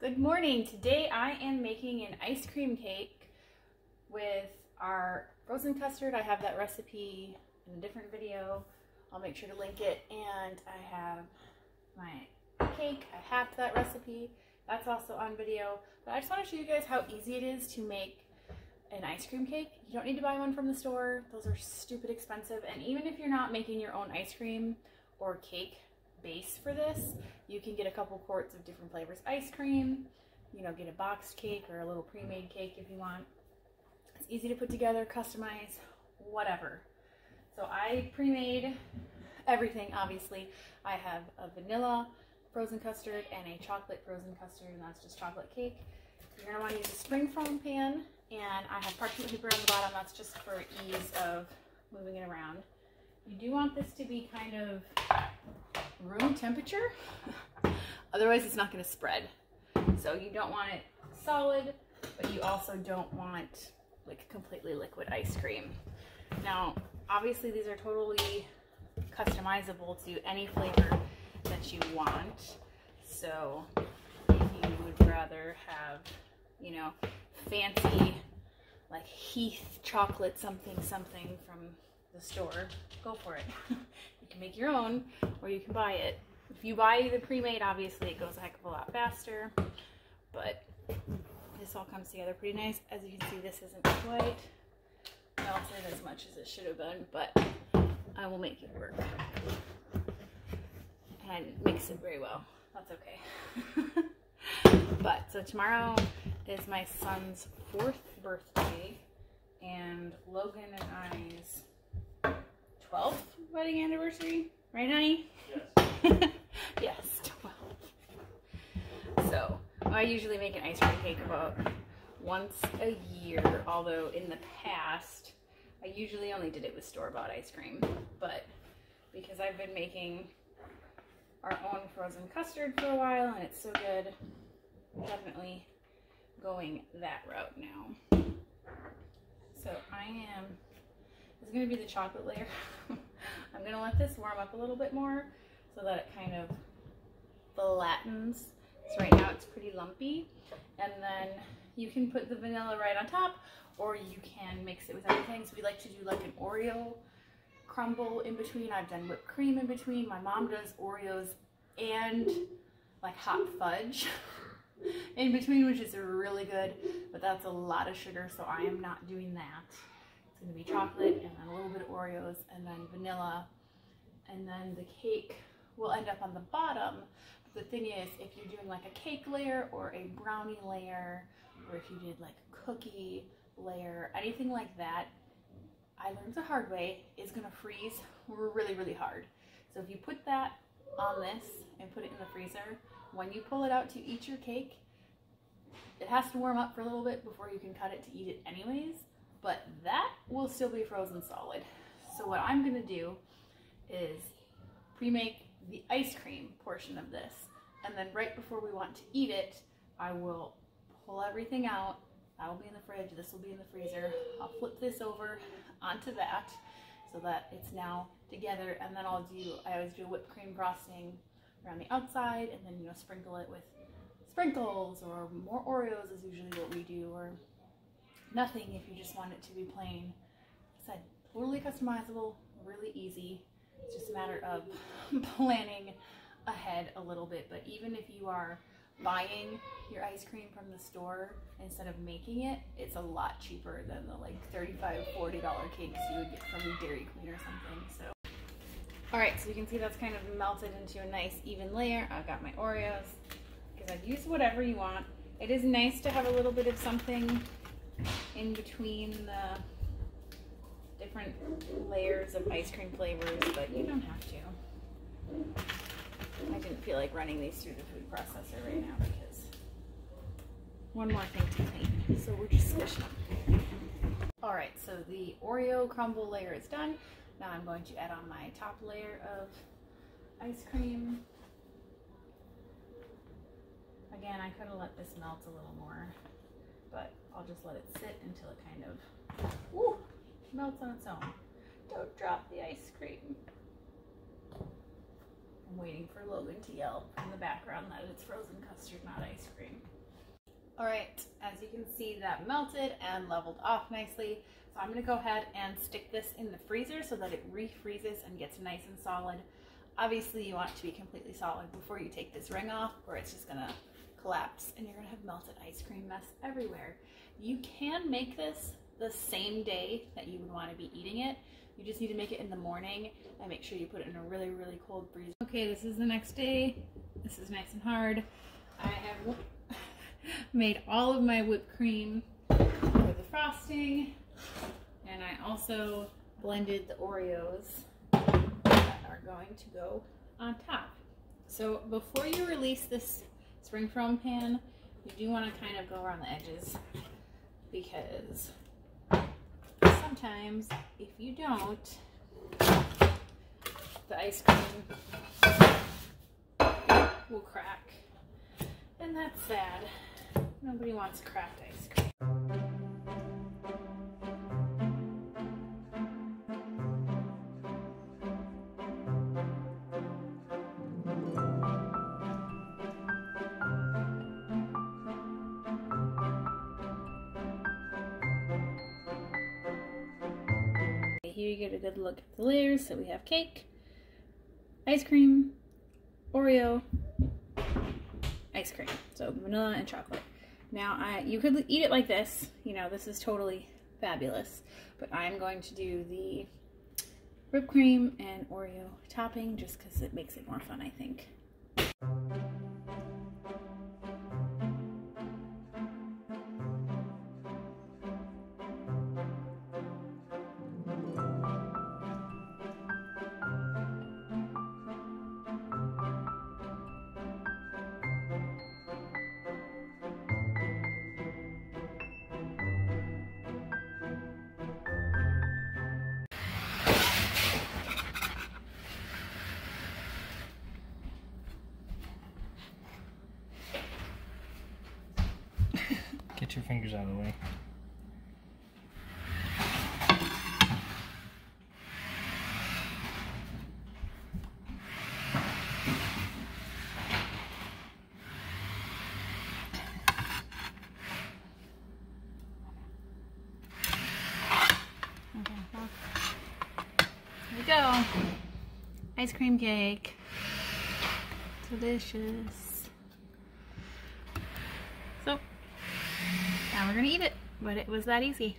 Good morning. Today I am making an ice cream cake with our frozen custard. I have that recipe in a different video. I'll make sure to link it. And I have my cake. I have that recipe. That's also on video. But I just want to show you guys how easy it is to make an ice cream cake. You don't need to buy one from the store. Those are stupid expensive. And even if you're not making your own ice cream or cake base for this, you can get a couple quarts of different flavors ice cream, you know, get a boxed cake or a little pre-made cake if you want. It's easy to put together, customize, whatever. So I pre-made everything. Obviously I have a vanilla frozen custard and a chocolate frozen custard, and that's just chocolate cake. You're going to want to use a spring foam pan, and I have parchment paper on the bottom. That's just for ease of moving it around. You do want this to be kind of room temperature, otherwise it's not going to spread. So you don't want it solid, but you also don't want like completely liquid ice cream. Now obviously these are totally customizable to any flavor that you want. So if you would rather have, you know, fancy like Heath chocolate something from the store, go for it. You can make your own, or you can buy it. If you buy the pre-made, obviously it goes a heck of a lot faster, but this all comes together pretty nice. As you can see, this isn't quite melted as much as it should have been, but I will make it work and mix it very well. That's okay. But so tomorrow is my son's 4th birthday and Logan and I's 12th wedding anniversary, right honey? Yes. Yes, 12. So I usually make an ice cream cake about once a year, although in the past I usually only did it with store-bought ice cream. But because I've been making our own frozen custard for a while and it's so good, I'm definitely going that route now. So this is going to be the chocolate layer. I'm going to let this warm up a little bit more so that it kind of flattens. So right now it's pretty lumpy, and then you can put the vanilla right on top, or you can mix it with other things. We like to do like an Oreo crumble in between. I've done whipped cream in between. My mom does Oreos and like hot fudge in between, which is really good, but that's a lot of sugar, so I am not doing that. It's going to be chocolate and then a little bit of Oreos and then vanilla, and then the cake will end up on the bottom. But the thing is, if you're doing like a cake layer or a brownie layer, or if you did like a cookie layer, anything like that, I learned the hard way, is going to freeze really, really hard. So if you put that on this and put it in the freezer, when you pull it out to eat your cake, it has to warm up for a little bit before you can cut it to eat it anyways, but that will still be frozen solid. So what I'm going to do is pre-make the ice cream portion of this, and then right before we want to eat it, I will pull everything out. That will be in the fridge, this will be in the freezer. I'll flip this over onto that so that it's now together, and then I always do a whipped cream frosting around the outside, and then, you know, sprinkle it with sprinkles, or more Oreos is usually what we do, or nothing if you just want it to be plain. Like I said, totally customizable, really easy. It's just a matter of planning ahead a little bit. But even if you are buying your ice cream from the store instead of making it, it's a lot cheaper than the like $35–40 cakes you would get from Dairy Queen or something. So alright, so you can see that's kind of melted into a nice even layer. I've got my Oreos, because I've used whatever you want. It is nice to have a little bit of something in between the different layers of ice cream flavors, but you don't have to. I didn't feel like running these through the food processor right now because one more thing to clean, so we're just squishing them. Alright, so the Oreo crumble layer is done. Now I'm going to add on my top layer of ice cream. Again, I could have let this melt a little more, but I'll just let it sit until it kind of melts on its own. Don't drop the ice cream. I'm waiting for Logan to yell in the background that it's frozen custard, not ice cream. All right, as you can see, that melted and leveled off nicely. So I'm gonna go ahead and stick this in the freezer so that it refreezes and gets nice and solid. Obviously you want it to be completely solid before you take this ring off, or it's just gonna collapse and you're gonna have melted ice cream mess everywhere. You can make this the same day that you would want to be eating it. You just need to make it in the morning and make sure you put it in a really, really cold freezer. Okay, this is the next day. This is nice and hard. I have made all of my whipped cream for the frosting, and I also blended the Oreos that are going to go on top. So before you release this spring foam pan, you do want to kind of go around the edges, because sometimes if you don't, the ice cream will crack, and that's sad. Nobody wants cracked ice cream. Here you get a good look at the layers. So we have cake, ice cream, Oreo, ice cream. So vanilla and chocolate. Now you could eat it like this. You know, this is totally fabulous. But I'm going to do the whipped cream and Oreo topping just because it makes it more fun, I think. Get your fingers out of the way. Okay, well, here we go. Ice cream cake. Delicious. So, now we're gonna eat it, but it was that easy.